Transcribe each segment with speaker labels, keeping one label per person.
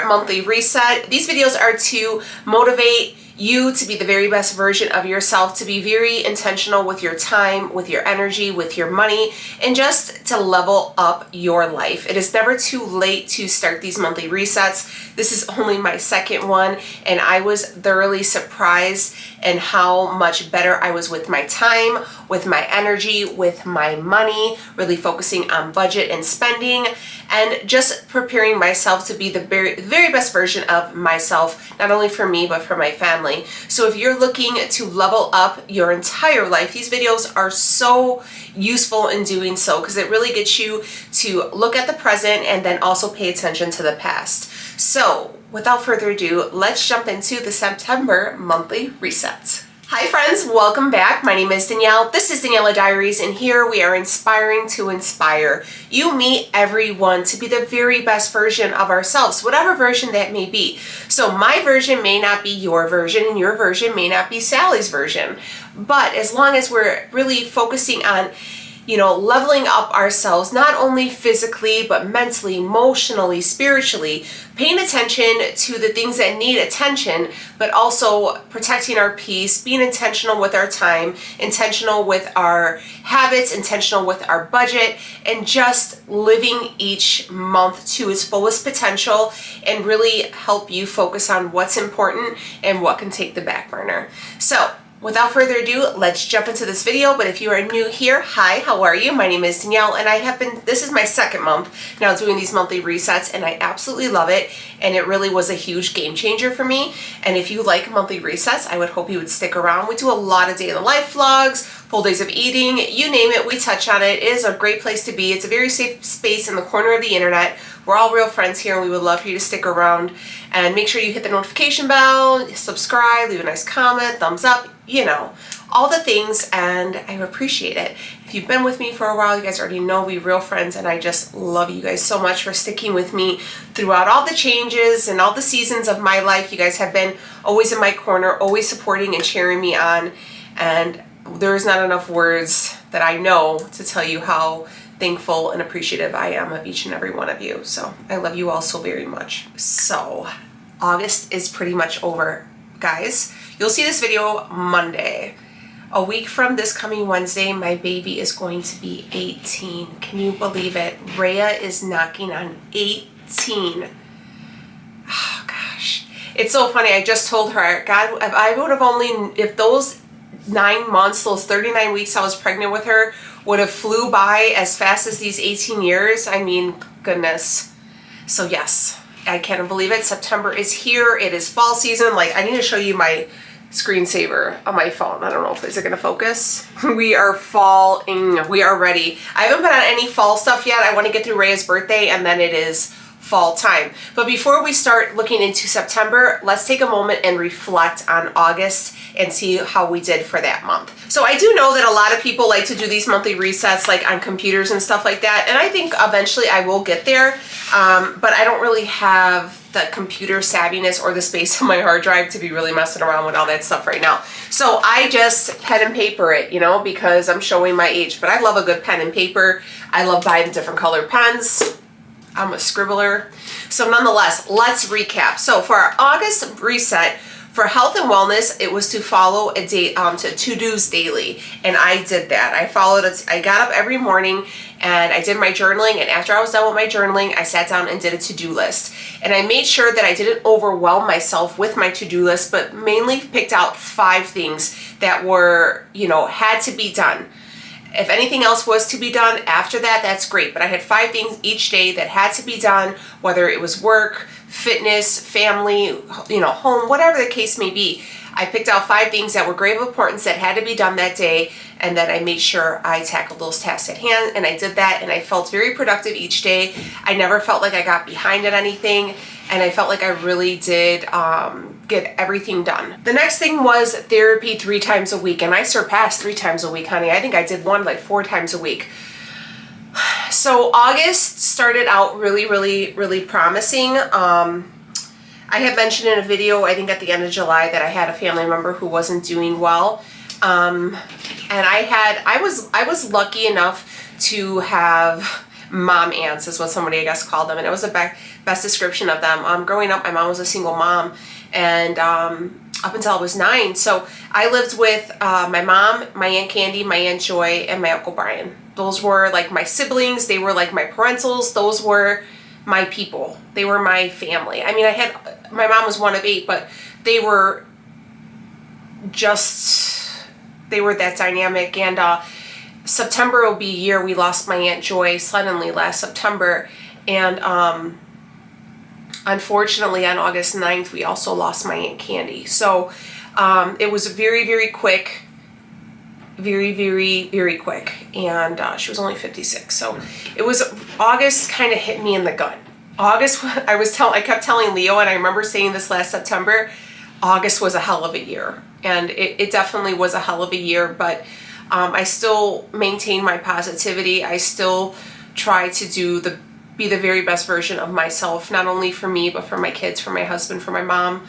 Speaker 1: monthly reset. These videos are to motivate you to be the very best version of yourself, to be very intentional with your time, with your energy, with your money, and just to level up your life. It is never too late to start these monthly resets. This is only my second one, and I was thoroughly surprised in how much better I was with my time, with my energy, with my money, really focusing on budget and spending, and just preparing myself to be the very best version of myself, not only for me, but for my family. So if you're looking to level up your entire life, these videos are so useful in doing so, because it really gets you to look at the present and then also pay attention to the past. So without further ado, let's jump into the September monthly reset. Hi friends, welcome back. My name is Danielle. This is Daniela Diaries, and here we are inspiring to inspire you, me, everyone to be the very best version of ourselves, whatever version that may be. So my version may not be your version, and your version may not be Sally's version. But as long as we're really focusing on leveling up ourselves, not only physically, but mentally, emotionally, spiritually, paying attention to the things that need attention, but also protecting our peace, being intentional with our time, intentional with our habits, intentional with our budget, and just living each month to its fullest potential, and really help you focus on what's important and what can take the back burner. So without further ado, let's jump into this video. But if you are new here, hi, how are you? My name is Danielle, and this is my second month now doing these monthly resets, and I absolutely love it. And it really was a huge game changer for me. And if you like monthly resets, I would hope you would stick around. We do a lot of day in the life vlogs, full days of eating, you name it, we touch on it. It is a great place to be. It's a very safe space in the corner of the internet. We're all real friends here, and we would love for you to stick around. And make sure you hit the notification bell, subscribe, leave a nice comment, thumbs up, all the things, and I appreciate it. If you've been with me for a while, you guys already know we're real friends, and I just love you guys so much for sticking with me throughout all the changes and all the seasons of my life. You guys have been always in my corner, always supporting and cheering me on, and there's not enough words that I know to tell you how thankful and appreciative I am of each and every one of you. So I love you all so very much. So August is pretty much over, guys. You'll see this video Monday. A week from this coming Wednesday, my baby is going to be 18. Can you believe it? Rhea is knocking on 18. Oh gosh. It's so funny. I just told her, God, if I would have if those 9 months, those 39 weeks I was pregnant with her would have flew by as fast as these 18 years, I mean, goodness. So yes, I can't believe it. September is here. It is fall season. Like, I need to show you my screensaver on my phone. I don't know if is it gonna focus. We are falling. We are ready. I haven't put on any fall stuff yet. I want to get through Rhea's birthday, and then it is fall time. But before we start looking into September, let's take a moment and reflect on August and see how we did for that month. So I do know that a lot of people like to do these monthly resets like on computers and stuff like that, and I think eventually I will get there, but I don't really have the computer savviness or the space on my hard drive to be really messing around with all that stuff right now. So I just pen and paper it, because I'm showing my age, but I love a good pen and paper. I love buying different colored pens. I'm a scribbler. So nonetheless, let's recap. So for our August reset, for health and wellness, it was to follow a date to to-dos daily, and I did that. I followed it. I got up every morning and I did my journaling, and after I was done with my journaling, I sat down and did a to-do list. And I made sure that I didn't overwhelm myself with my to-do list, but mainly picked out 5 things that were, had to be done. If anything else was to be done after that, that's great. But I had 5 things each day that had to be done, whether it was work, fitness, family, home, whatever the case may be. I picked out 5 things that were grave importance that had to be done that day, and then I made sure I tackled those tasks at hand, and I did that, and I felt very productive each day. I never felt like I got behind at anything, and I felt like I really did get everything done. The next thing was therapy 3 times a week, and I surpassed 3 times a week, honey. I think I did one like 4 times a week. So August started out really, really, really promising. I had mentioned in a video, I think at the end of July, that I had a family member who wasn't doing well. And I was lucky enough to have mom aunts is what somebody I guess called them, and it was the best description of them. Growing up, my mom was a single mom, and up until I was 9. So I lived with my mom, my Aunt Candy, my Aunt Joy, and my Uncle Brian. Those were like my siblings. They were like my parentals. Those were my people. They were my family. I mean, my mom was one of 8, but they were that dynamic. And September will be a year we lost my Aunt Joy suddenly last September. And unfortunately, on August 9th, we also lost my Aunt Candy. So it was very, very quick. Very, very, very quick. And she was only 56. So it was, August kind of hit me in the gut. August, I kept telling Leo, and I remember saying this last September, August was a hell of a year. And it definitely was a hell of a year, but I still maintain my positivity. I still try to be the very best version of myself, not only for me, but for my kids, for my husband, for my mom,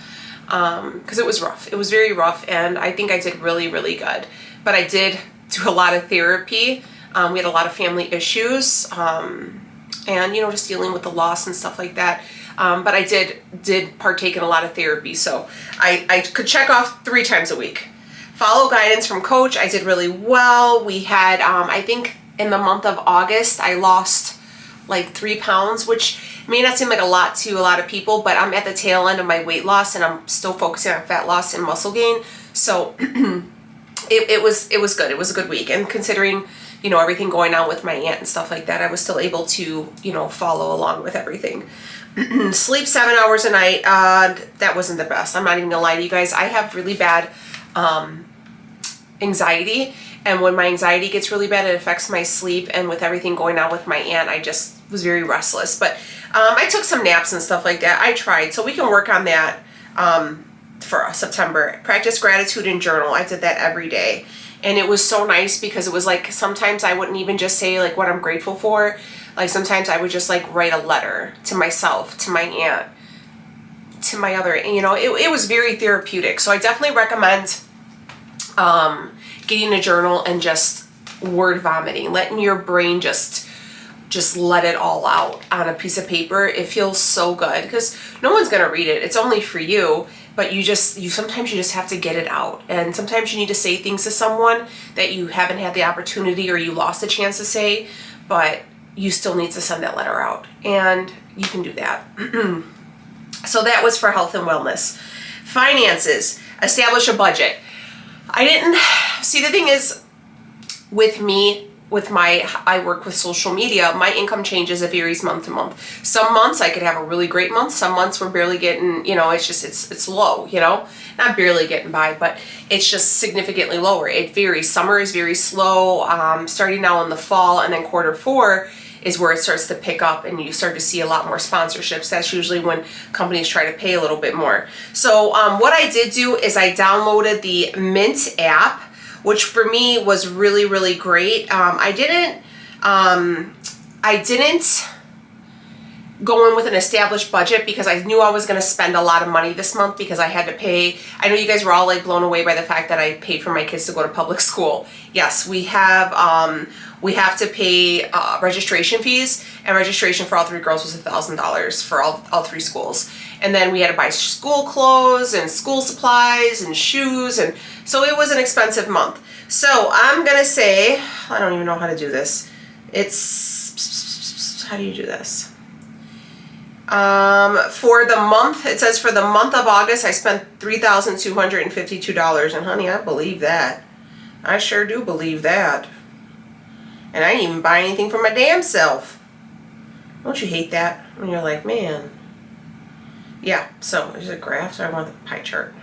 Speaker 1: because it was rough. It was very rough, and I think I did really, really good. But I did do a lot of therapy. We had a lot of family issues, and, you know, just dealing with the loss and stuff like that. But I did partake in a lot of therapy, so I could check off 3 times a week. Follow guidance from coach. I did really well. We had, I think in the month of August, I lost like 3 pounds, which may not seem like a lot to a lot of people, but I'm at the tail end of my weight loss, and I'm still focusing on fat loss and muscle gain. So it was good. It was a good week. And considering, you know, everything going on with my aunt and stuff like that, I was still able to, you know, follow along with everything. Sleep 7 hours a night. That wasn't the best. I'm not even gonna lie to you guys. I have really bad anxiety, and when my anxiety gets really bad, it affects my sleep. And with everything going on with my aunt, I just was very restless. But I took some naps and stuff like that. I tried, so we can work on that for September. Practice gratitude and journal. I did that every day, and it was so nice because it was like sometimes I wouldn't even just say like what I'm grateful for. Like sometimes I would just like write a letter to myself, to my aunt, to my other, you know, it was very therapeutic. So I definitely recommend getting a journal and just word vomiting, letting your brain just let it all out on a piece of paper. It feels so good because no one's gonna read it. It's only for you, but sometimes you just have to get it out. And sometimes you need to say things to someone that you haven't had the opportunity or you lost a chance to say, but you still need to send that letter out, and you can do that. So that was for health and wellness. Finances, establish a budget. The thing is, with me, I work with social media, my income changes, it varies month to month. Some months I could have a really great month. Some months we're barely getting, you know, it's low, you know, not barely getting by, but it's just significantly lower. It varies. Summer is very slow, starting now in the fall, and then Q4 is where it starts to pick up and you start to see a lot more sponsorships. That's usually when companies try to pay a little bit more. So what I did do is I downloaded the Mint app, which for me was really, really great. I didn't go in with an established budget because I knew I was going to spend a lot of money this month because I had to pay. I know you guys were all like blown away by the fact that I paid for my kids to go to public school. Yes, we have to pay registration fees, and registration for all 3 girls was $1,000 for all 3 schools. And then we had to buy school clothes and school supplies and shoes, and so it was an expensive month. So I'm gonna say, I don't even know how to do this. How do you do this? For the month, it says for the month of August, I spent $3,252, and honey, I believe that. I sure do believe that. And I didn't even buy anything for my damn self. Don't you hate that? When you're like, man. Yeah, so there's a graph, so I want the pie chart.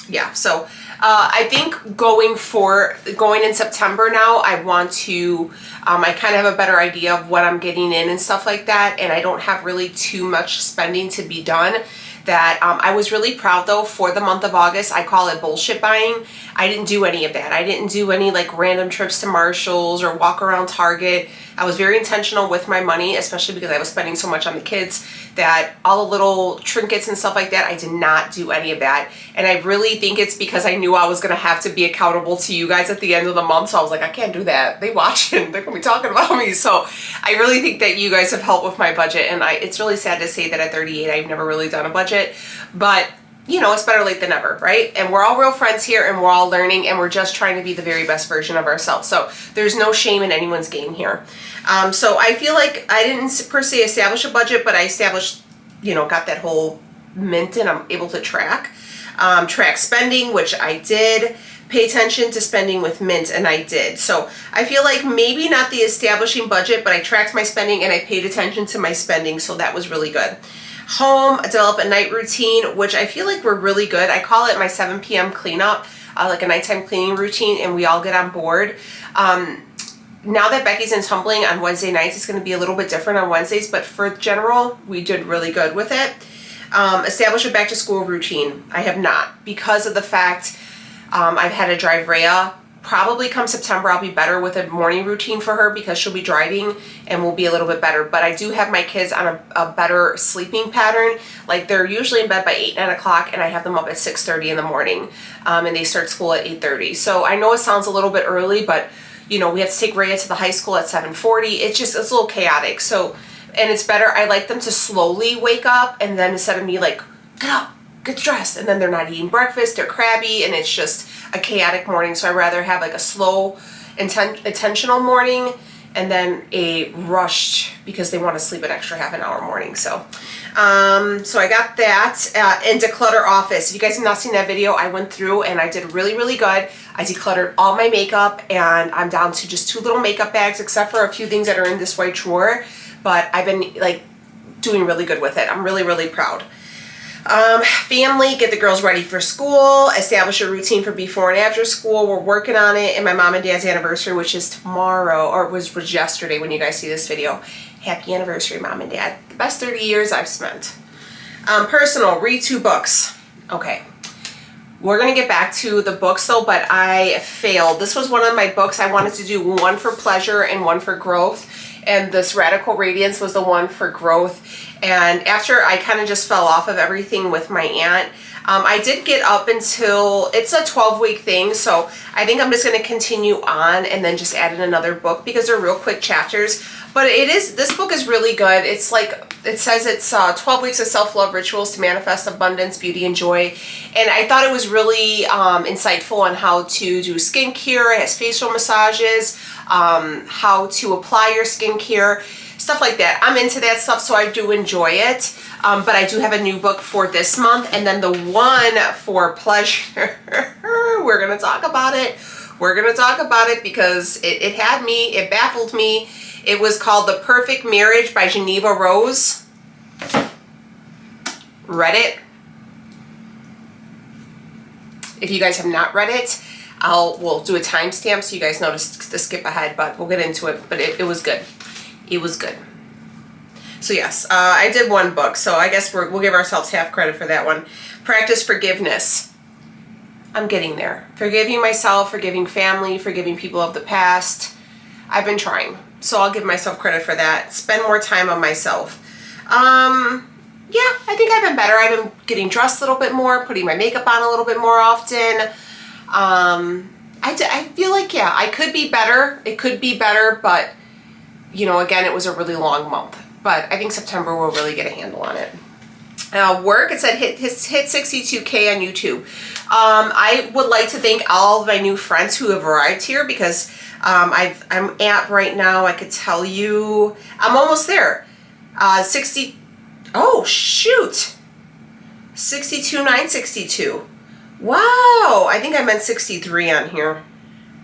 Speaker 1: Yeah, so I think going in September now, I want to, I kind of have a better idea of what I'm getting in and stuff like that, and I don't have really too much spending to be done. That I was really proud though for the month of August. I call it bullshit buying. I didn't do any of that. I didn't do any like random trips to Marshall's or walk around Target. I was very intentional with my money, especially because I was spending so much on the kids, that all the little trinkets and stuff like that, I did not do any of that. And I really think it's because I knew I was going to have to be accountable to you guys at the end of the month. So I was like, I can't do that. They watch it. They're going to be talking about me. So I really think that you guys have helped with my budget. And it's really sad to say that at 38, I've never really done a budget. But, you know, it's better late than never, right? And we're all real friends here, and we're all learning, and we're just trying to be the very best version of ourselves. So there's no shame in anyone's game here. So I feel like I didn't per se establish a budget, but I established, you know, got that whole mint, and I'm able to track spending, which I did. Pay attention to spending with Mint, and I did. So I feel like maybe not the establishing budget, but I tracked my spending and I paid attention to my spending, so that was really good. Home, develop a night routine, which I feel like we're really good. I call it my 7 p.m. cleanup, like a nighttime cleaning routine, and we all get on board. Now that Becky's in tumbling on Wednesday nights, it's going to be a little bit different on Wednesdays, but for general, we did really good with it. Establish a back to school routine. I have not, because of the fact I've had to drive Rhea. Probably come September, I'll be better with a morning routine for her because she'll be driving and we'll be a little bit better. But I do have my kids on a better sleeping pattern. Like, they're usually in bed by 8, 9 o'clock, and I have them up at 6:30 in the morning, and they start school at 8:30. So I know it sounds a little bit early, but you know, we have to take Rhea to the high school at 7:40. It's a little chaotic. So, and it's better, I like them to slowly wake up, and then instead of me like, get up, get dressed, and then they're not eating breakfast, they're crabby, and it's just a chaotic morning. So I'd rather have like a slow, intentional morning, and then a rushed, because they want to sleep an extra half an hour morning. So so I got that. And declutter office. If you guys have not seen that video, I went through and I did really, really good. I decluttered all my makeup, and I'm down to just 2 little makeup bags, except for a few things that are in this white drawer. But I've been like doing really good with it. I'm really, really proud. Family, get the girls ready for school, establish a routine for before and after school. We're working on it. And my mom and dad's anniversary, which is tomorrow, or was yesterday when you guys see this video. Happy anniversary, mom and dad. The best 30 years I've spent. Personal, read 2 books. Okay. We're going to get back to the books though, but I failed. This was one of my books. I wanted to do one for pleasure and one for growth. And this Radical Radiance was the one for growth. And after I kind of just fell off of everything with my aunt, I did get up until, it's a 12-week thing, so I think I'm just going to continue on and then just add in another book because they're real quick chapters. But this book is really good. It's like, it says it's 12 weeks of self-love rituals to manifest abundance, beauty, and joy. And I thought it was really insightful on how to do skincare. It has facial massages, how to apply your skincare, stuff like that. I'm into that stuff, so I do enjoy it. But I do have a new book for this month, and then the one for pleasure, we're going to talk about it. We're going to talk about it because it had me, it baffled me. It was called The Perfect Marriage by Geneva Rose. Read it. If you guys have not read it, we'll do a timestamp so you guys know to skip ahead, but we'll get into it. But it was good. It was good. So yes, I did one book, so I guess we'll give ourselves half credit for that one. Practice forgiveness. I'm getting there. Forgiving myself, forgiving family, forgiving people of the past. I've been trying, so I'll give myself credit for that. Spend more time on myself. Yeah, I think I've been better. I've been getting dressed a little bit more, putting my makeup on a little bit more often. I feel like, yeah, I could be better. It could be better, but, you know, again, it was a really long month. But I think September we'll really get a handle on it. Work, it said hit 62K on YouTube. I would like to thank all of my new friends who have arrived here because I'm at right now, I could tell you, I'm almost there. 60, oh shoot, 62,962. Wow, I think I meant 63 on here.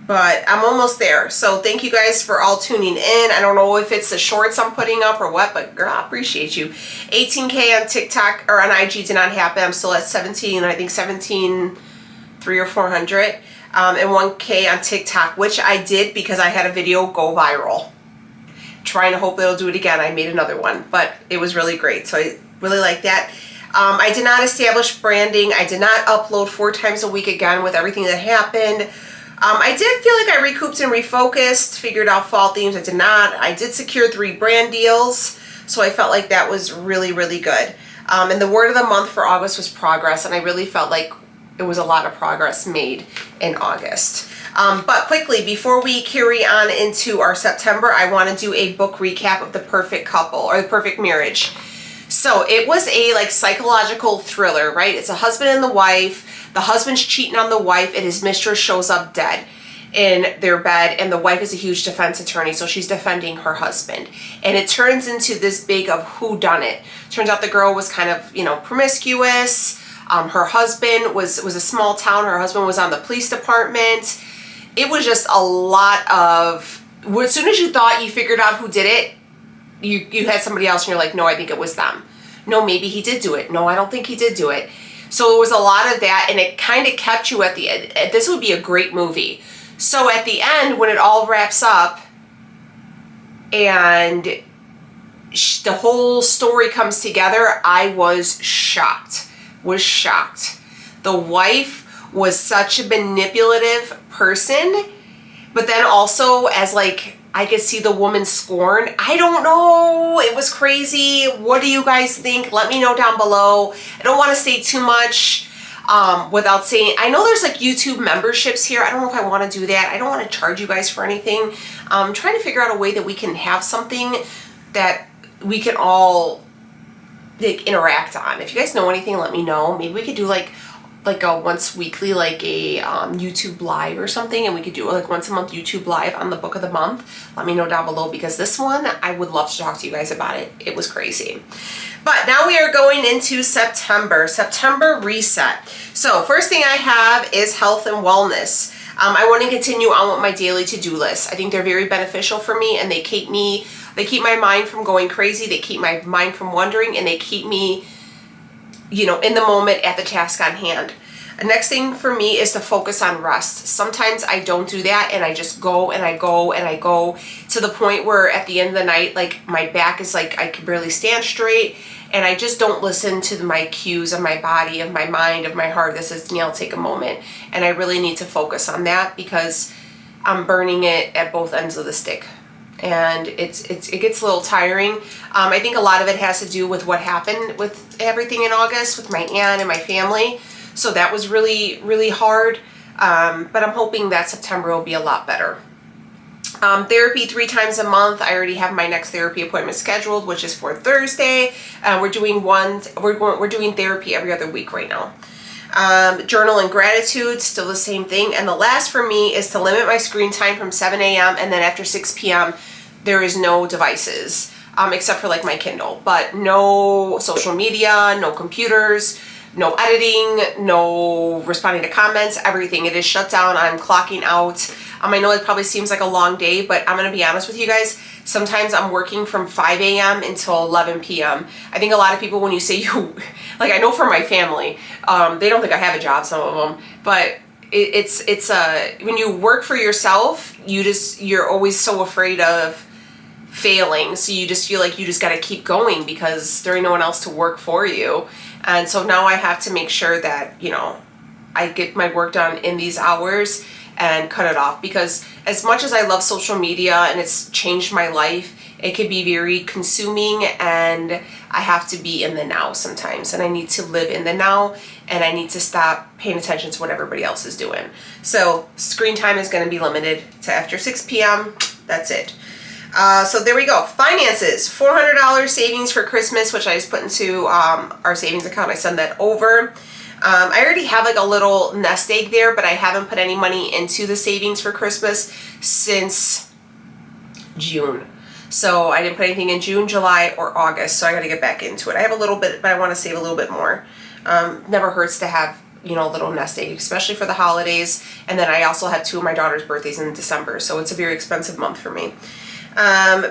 Speaker 1: But I'm almost there. So thank you guys for all tuning in. I don't know if it's the shorts I'm putting up or what, but girl, I appreciate you. 18K on TikTok or on IG did not happen. I'm still at 17, I think 17,300 or 400. And 1K on TikTok, which I did because I had a video go viral. Trying to hope it'll do it again. I made another one, but it was really great. So I really like that. I did not establish branding. I did not upload 4 times a week again with everything that happened. I did feel like I recouped and refocused, figured out fall themes. I did not. I did secure 3 brand deals, so I felt like that was really, really good. And the word of the month for August was progress, and I really felt like it was a lot of progress made in August. But quickly, before we carry on into our September, I want to do a book recap of The Perfect Couple, or The Perfect Marriage. So it was a like psychological thriller, right? It's a husband and the wife. The husband's cheating on the wife and his mistress shows up dead in their bed, and the wife is a huge defense attorney, so she's defending her husband. And it turns into this big of who done it. Turns out the girl was kind of, you know, promiscuous. Her husband was a small town. Her husband was on the police department. It was just a lot of, as soon as you thought you figured out who did it, you had somebody else and you're like, no, I think it was them. No, maybe he did do it. No, I don't think he did do it. So it was a lot of that, and it kind of kept you at the end. This would be a great movie. So at the end, when it all wraps up and the whole story comes together, I was shocked. The wife was such a manipulative person, but then also as like, I could see the woman's scorn. I don't know. It was crazy. What do you guys think? Let me know down below. I don't want to say too much without saying, I know there's like YouTube memberships here. I don't know if I want to do that. I don't want to charge you guys for anything. I'm trying to figure out a way that we can have something that we can all like interact on. If you guys know anything, let me know. Maybe we could do like a once weekly, like a YouTube live or something, and we could do like once a month YouTube live on the book of the month. Let me know down below, because this one, I would love to talk to you guys about it. It was crazy. But now we are going into September reset. So first thing I have is health and wellness. I want to continue on with my daily to-do list. I think they're very beneficial for me, and they keep my mind from going crazy. They keep my mind from wandering, and they keep me, you know, in the moment at the task on hand. The next thing for me is to focus on rest. Sometimes I don't do that, and I just go and I go and I go to the point where at the end of the night, like my back is like, I can barely stand straight, and I just don't listen to my cues of my body, of my mind, of my heart. This is, Danielle, take a moment. And I really need to focus on that, because I'm burning it at both ends of the stick. And it gets a little tiring. I think a lot of it has to do with what happened with everything in August with my aunt and my family. So that was really, really hard. But I'm hoping that September will be a lot better. Therapy 3 times a month. I already have my next therapy appointment scheduled, which is for Thursday. We're doing therapy every other week right now. Journal and gratitude, still the same thing. And the last for me is to limit my screen time from 7 a.m. and then after 6 p.m. there is no devices, except for like my Kindle, but no social media, no computers, no editing, no responding to comments, everything. It is shut down. I'm clocking out. I know it probably seems like a long day, but I'm going to be honest with you guys. Sometimes I'm working from 5 a.m. until 11 p.m. I think a lot of people, when you say you, like I know for my family, they don't think I have a job, some of them, but it's when you work for yourself, you're always so afraid of failing. So you just feel like you just got to keep going because there ain't no one else to work for you. And so now I have to make sure that, you know, I get my work done in these hours and cut it off, because as much as I love social media and it's changed my life, it can be very consuming, and I have to be in the now sometimes, and I need to live in the now, and I need to stop paying attention to what everybody else is doing. So screen time is going to be limited to after 6 p.m. That's it. So there we go. Finances, $400 savings for Christmas, which I just put into our savings account. I send that over. I already have like a little nest egg there, but I haven't put any money into the savings for Christmas since June. So I didn't put anything in June, July, or August, so I got to get back into it. I have a little bit, but I want to save a little bit more. Never hurts to have, you know, a little nest egg, especially for the holidays. And then I also have 2 of my daughter's birthdays in December, so it's a very expensive month for me.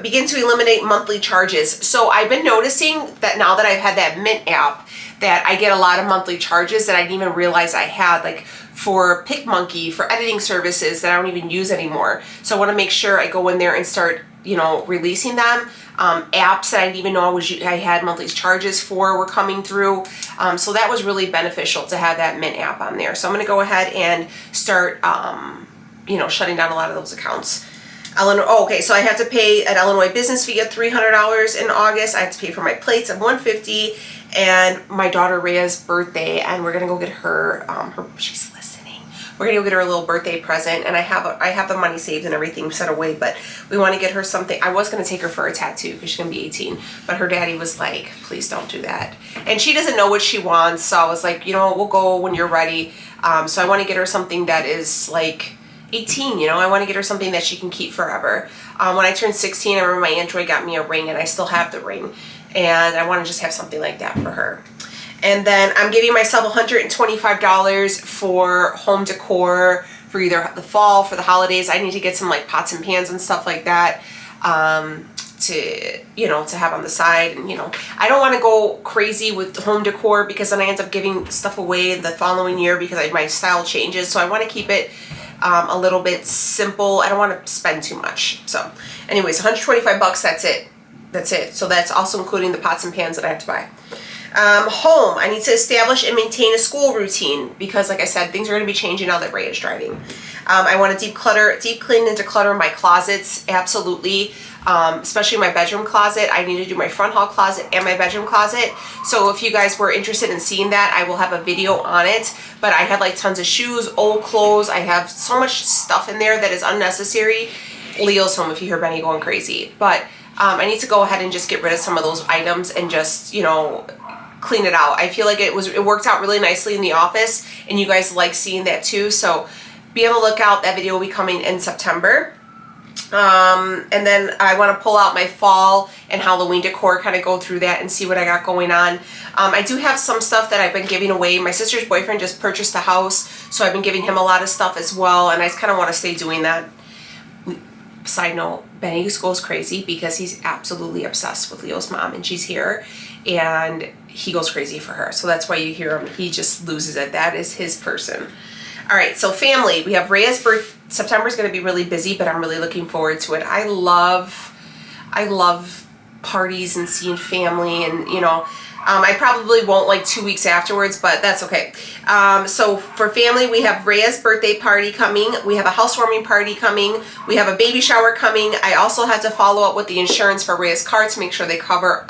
Speaker 1: Begin to eliminate monthly charges. So I've been noticing that now that I've had that Mint app, that I get a lot of monthly charges that I didn't even realize I had, like for PicMonkey, for editing services that I don't even use anymore. So I want to make sure I go in there and start, you know, releasing them. Apps that I didn't even know I had monthly charges for were coming through. So that was really beneficial to have that Mint app on there. So I'm going to go ahead and start, you know, shutting down a lot of those accounts. Okay, so I have to pay an Illinois business fee of $300 in August. I have to pay for my plates of $150, and my daughter Rhea's birthday, and we're gonna go get her, she's listening. We're gonna go get her a little birthday present, and I have the money saved and everything set away, but we want to get her something. I was gonna take her for a tattoo because she's gonna be 18, but her daddy was like, please don't do that. And she doesn't know what she wants, so I was like, you know, we'll go when you're ready. So I want to get her something that is like 18, you know, I want to get her something that she can keep forever. When I turned 16, I remember my Aunt Joy got me a ring, and I still have the ring, and I want to just have something like that for her. And then I'm giving myself $125 for home decor for either the fall, for the holidays. I need to get some like pots and pans and stuff like that, to, you know, to have on the side. And, you know, I don't want to go crazy with home decor because then I end up giving stuff away the following year because my style changes. So I want to keep it a little bit simple. I don't want to spend too much. So anyways, 125 bucks, that's it. That's it. So that's also including the pots and pans that I have to buy. Home, I need to establish and maintain a school routine because, like I said, things are going to be changing now that Ray is driving. I want to deep clean and declutter my closets, absolutely. Especially my bedroom closet. I need to do my front hall closet and my bedroom closet. So if you guys were interested in seeing that, I will have a video on it. But I have like tons of shoes, old clothes. I have so much stuff in there that is unnecessary. Leo's home if you hear Benny going crazy. But I need to go ahead and just get rid of some of those items and just, you know, clean it out. I feel like it worked out really nicely in the office, and you guys like seeing that too. So be on the lookout. That video will be coming in September. And then I want to pull out my fall and Halloween decor, kind of go through that and see what I got going on. I do have some stuff that I've been giving away. My sister's boyfriend just purchased a house, so I've been giving him a lot of stuff as well, and I kind of want to stay doing that. Side note, Benny goes crazy because he's absolutely obsessed with Leo's mom, and she's here, and he goes crazy for her. So that's why you hear him. He just loses it. That is his person. All right, so family. We have Rhea's birthday. September is going to be really busy, but I'm really looking forward to it. I love parties and seeing family, and you know, I probably won't like 2 weeks afterwards, but that's okay. So for family, we have Rhea's birthday party coming. We have a housewarming party coming. We have a baby shower coming. I also had to follow up with the insurance for Rhea's car to make sure they cover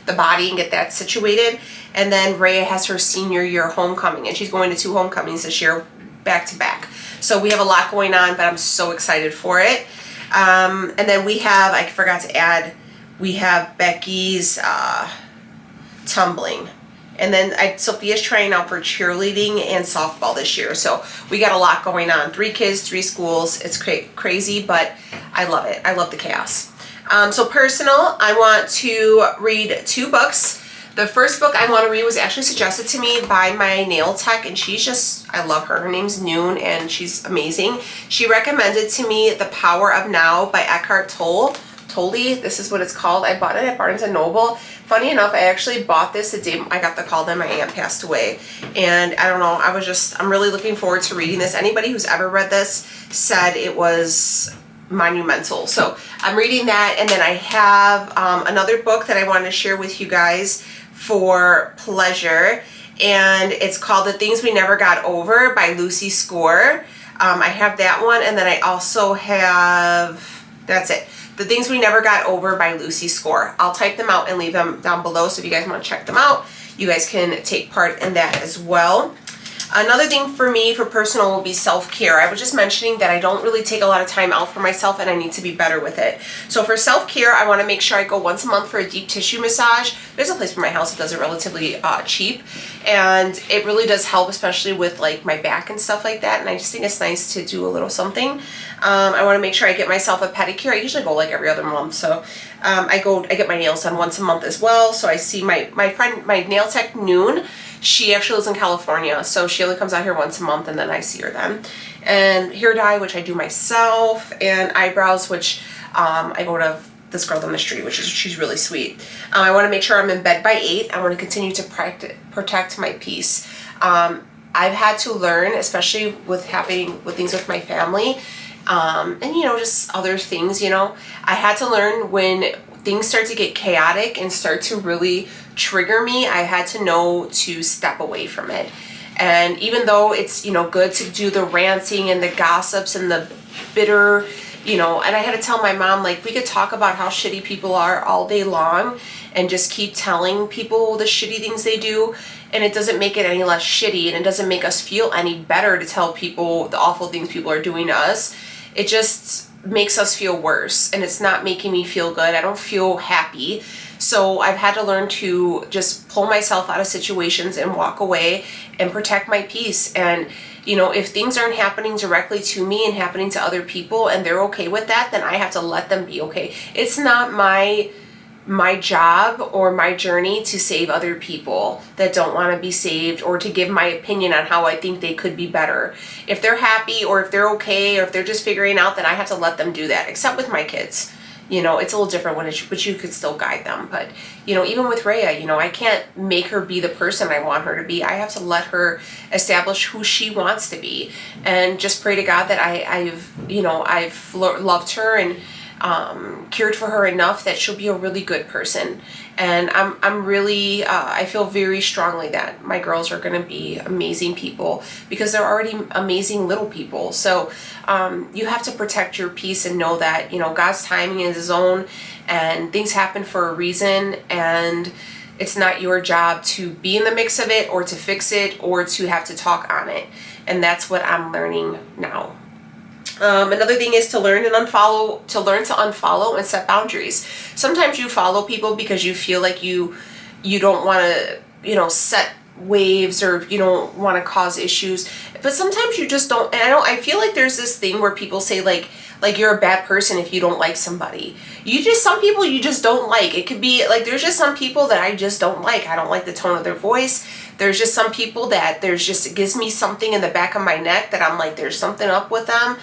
Speaker 1: the body and get that situated. And then Rhea has her senior year homecoming, and she's going to 2 homecomings this year, back to back. So we have a lot going on, but I'm so excited for it. And then we have, I forgot to add, we have Becky's tumbling. And then Sophia's trying out for cheerleading and softball this year. So we got a lot going on. 3 kids, 3 schools. It's crazy, but I love it. I love the chaos. So personal, I want to read 2 books. The first book I want to read was actually suggested to me by my nail tech, and she's just, I love her. Her name's Noon, and she's amazing. She recommended to me The Power of Now by Eckhart Tolle. This is what it's called. I bought it at Barnes & Noble. Funny enough, I actually bought this the day I got the call that my aunt passed away. And I don't know, I'm really looking forward to reading this. Anybody who's ever read this said it was monumental. So I'm reading that, and then I have another book that I want to share with you guys for pleasure, and it's called The Things We Never Got Over by Lucy Score. I have that one, and then I also have, that's it, The Things We Never Got Over by Lucy Score. I'll type them out and leave them down below, so if you guys want to check them out, you guys can take part in that as well. Another thing for me, for personal, will be self-care. I was just mentioning that I don't really take a lot of time out for myself, and I need to be better with it. So for self-care, I want to make sure I go once a month for a deep tissue massage. There's a place in my house that does it relatively cheap, and it really does help, especially with like my back and stuff like that, and I just think it's nice to do a little something. I want to make sure I get myself a pedicure. I usually go like every other month, so I get my nails done once a month as well. So I see my friend, my nail tech Noon. She actually lives in California, so she only comes out here once a month, and then I see her then. And hair dye, which I do myself, and eyebrows, which I go to this girl down the street, she's really sweet. I want to make sure I'm in bed by 8. I want to continue to protect my peace. I've had to learn, especially with things with my family, and you know, just other things, you know, I had to learn when things start to get chaotic and start to really trigger me, I had to know to step away from it. And even though it's, you know, good to do the ranting and the gossips and the bitter you know, and I had to tell my mom, like, we could talk about how shitty people are all day long and just keep telling people the shitty things they do, and it doesn't make it any less shitty, and it doesn't make us feel any better to tell people the awful things people are doing to us. It just makes us feel worse, and it's not making me feel good. I don't feel happy. So I've had to learn to just pull myself out of situations and walk away and protect my peace. And, you know, if things aren't happening directly to me and happening to other people and they're okay with that, then I have to let them be okay. It's not my job or my journey to save other people that don't want to be saved, or to give my opinion on how I think they could be better. If they're happy, or if they're okay, or if they're just figuring out, then I have to let them do that, except with my kids. You know, it's a little different but you could still guide them. But, you know, even with Rhea, you know, I can't make her be the person I want her to be. I have to let her establish who she wants to be, and just pray to God that I've loved her and cared for her enough that she'll be a really good person. And I'm really, I feel very strongly that my girls are going to be amazing people, because they're already amazing little people. So you have to protect your peace and know that, you know, God's timing is His own, and things happen for a reason, and it's not your job to be in the mix of it or to fix it or to have to talk on it. And that's what I'm learning now. Another thing is to learn to unfollow and set boundaries. Sometimes you follow people because you feel like you don't want to, you know, set waves, or you don't want to cause issues. But sometimes you just don't. And I feel like there's this thing where people say like you're a bad person if you don't like somebody. Some people you just don't like. It could be like, there's just some people that I just don't like. I don't like the tone of their voice. There's just some people that it gives me something in the back of my neck that I'm like, there's something up with them.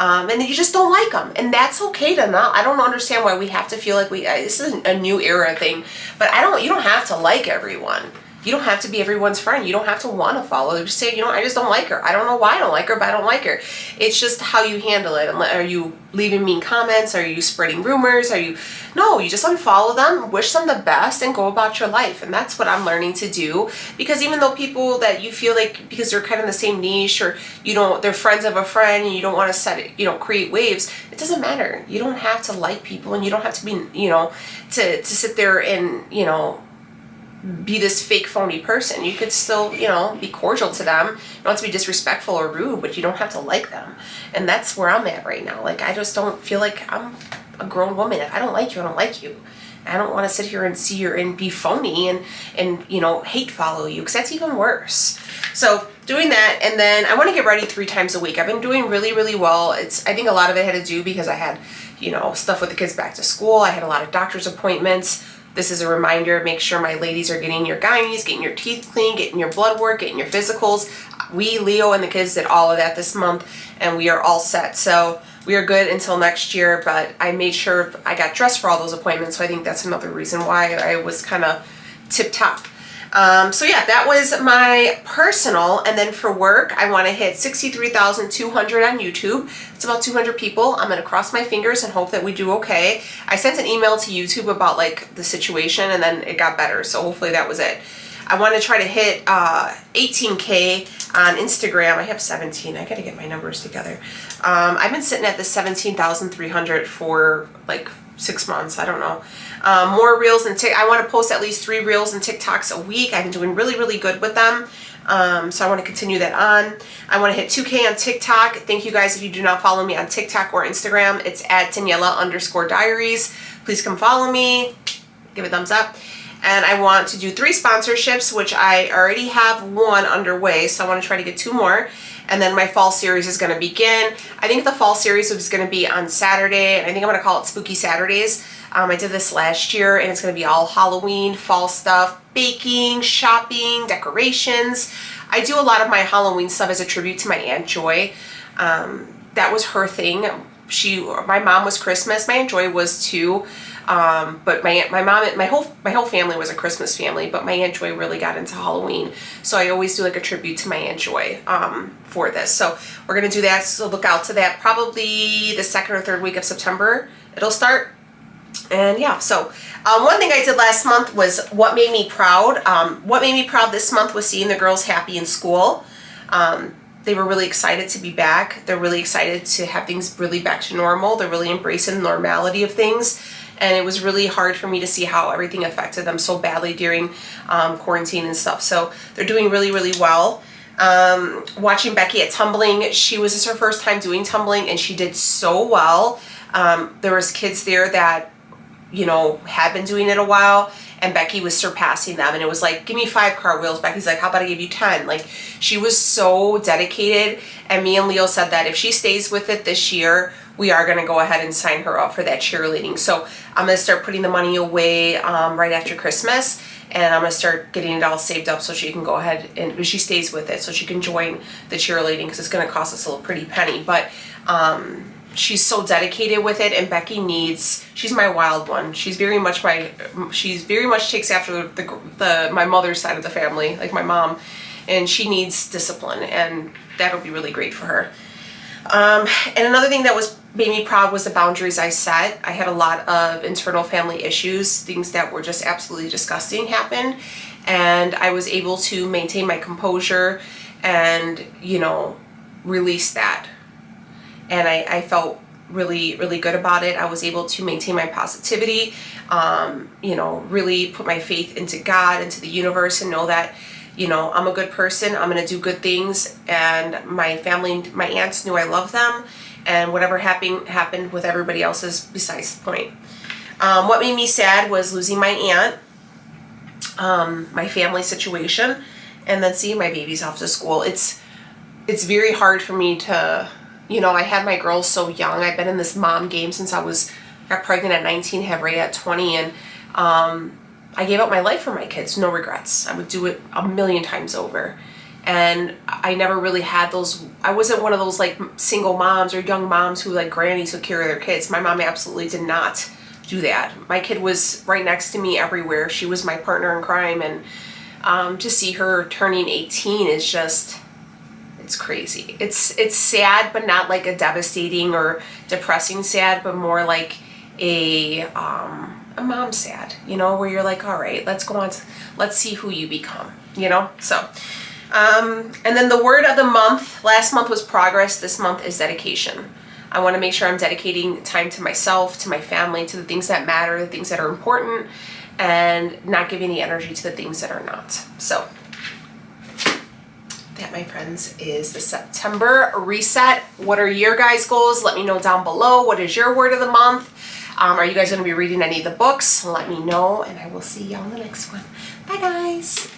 Speaker 1: And you just don't like them, and that's okay to not. I don't understand why we have to feel like this is a new era thing, but you don't have to like everyone. You don't have to be everyone's friend. You don't have to want to follow. Just say, you know, I just don't like her. I don't know why I don't like her, but I don't like her. It's just how you handle it. Are you leaving mean comments? Are you spreading rumors? No, you just unfollow them, wish them the best, and go about your life. And that's what I'm learning to do, because even though people that you feel like, because they're kind of in the same niche, or, you know, they're friends of a friend, and you don't want to create waves, it doesn't matter. You don't have to like people, and you don't have to be, you know, to sit there and, you know, be this fake phony person. You could still, you know, be cordial to them. You don't have to be disrespectful or rude, but you don't have to like them. And that's where I'm at right now. Like, I just don't feel like I'm a grown woman. If I don't like you, I don't like you. I don't want to sit here and see you and be phony and you know, hate follow you, because that's even worse. So doing that, and then I want to get ready 3 times a week. I've been doing really, really well. I think a lot of it had to do because I had, you know, stuff with the kids back to school. I had a lot of doctor's appointments. This is a reminder, make sure my ladies are getting your gynaes, getting your teeth clean, getting your blood work, getting your physicals. We, Leo, and the kids did all of that this month, and we are all set. So we are good until next year, but I made sure I got dressed for all those appointments, so I think that's another reason why I was kind of tip-top. So yeah, that was my personal. And then for work, I want to hit 63,200 on YouTube. It's about 200 people. I'm going to cross my fingers and hope that we do okay. I sent an email to YouTube about like the situation, and then it got better. So hopefully that was it. I want to try to hit 18K on Instagram. I have 17. I got to get my numbers together. I've been sitting at the 17,300 for like 6 months. I don't know. More reels and I want to post at least 3 reels and TikToks a week. I've been doing really, really good with them. So I want to continue that on. I want to hit 2K on TikTok. Thank you guys if you do not follow me on TikTok or Instagram. It's at Daniela_Diaries. Please come follow me. Give a thumbs up. And I want to do 3 sponsorships, which I already have 1 underway. So I want to try to get 2 more. And then my fall series is going to begin. I think the fall series is going to be on Saturday, and I think I'm going to call it Spooky Saturdays. I did this last year, and it's going to be all Halloween, fall stuff, baking, shopping, decorations. I do a lot of my Halloween stuff as a tribute to my Aunt Joy. That was her thing. My mom was Christmas. My Aunt Joy was too. But my mom, my whole family was a Christmas family, but my Aunt Joy really got into Halloween. So I always do like a tribute to my Aunt Joy, for this. So we're going to do that. So look out to that. Probably the 2nd or 3rd week of September, it'll start. And yeah, so one thing I did last month was what made me proud. What made me proud this month was seeing the girls happy in school. they were really excited to be back. They're really excited to have things really back to normal. They're really embracing the normality of things. And it was really hard for me to see how everything affected them so badly during quarantine and stuff. So they're doing really, really well. Watching Becky at tumbling, this is her first time doing tumbling, and she did so well. There was kids there that, you know, had been doing it a while, and Becky was surpassing them, and it was like, give me 5 cartwheels. Becky's like, how about I give you 10? Like, she was so dedicated, and me and Leo said that if she stays with it this year, we are going to go ahead and sign her up for that cheerleading. So I'm going to start putting the money away right after Christmas, and I'm going to start getting it all saved up so she can go ahead and she stays with it so she can join the cheerleading, because it's going to cost us a little pretty penny. But she's so dedicated with it, and Becky she's my wild one. She's very much takes after my mother's side of the family, like my mom, and she needs discipline, and that'll be really great for her. And another thing that made me proud was the boundaries I set. I had a lot of internal family issues, things that were just absolutely disgusting happened, and I was able to maintain my composure and, you know, release that. And I felt really, really good about it. I was able to maintain my positivity, you know, really put my faith into God, into the universe, and know that, you know, I'm a good person. I'm going to do good things. And my family, my aunts knew I loved them. And whatever happened with everybody else is besides the point. What made me sad was losing my aunt, my family situation, and then seeing my babies off to school. It's very hard for me to, you know, I had my girls so young. I've been in this mom game since I got pregnant at 19, have Ray at 20, and I gave up my life for my kids, no regrets. I would do it a million times over. And I never really had those, I wasn't one of those like single moms or young moms who like granny took care of their kids. My mom absolutely did not do that. My kid was right next to me everywhere. She was my partner in crime, and to see her turning 18 is just, it's crazy. It's sad, but not like a devastating or depressing sad, but more like a mom sad, you know, where you're like, all right, let's go on, let's see who you become, you know? So, and then the word of the month, last month was progress, this month is dedication. I want to make sure I'm dedicating time to myself, to my family, to the things that matter, the things that are important, and not giving the energy to the things that are not. So, that, my friends, is the September reset. What are your guys' goals? Let me know down below. What is your word of the month? Are you guys going to be reading any of the books? Let me know, and I will see y'all in the next one. Bye, guys.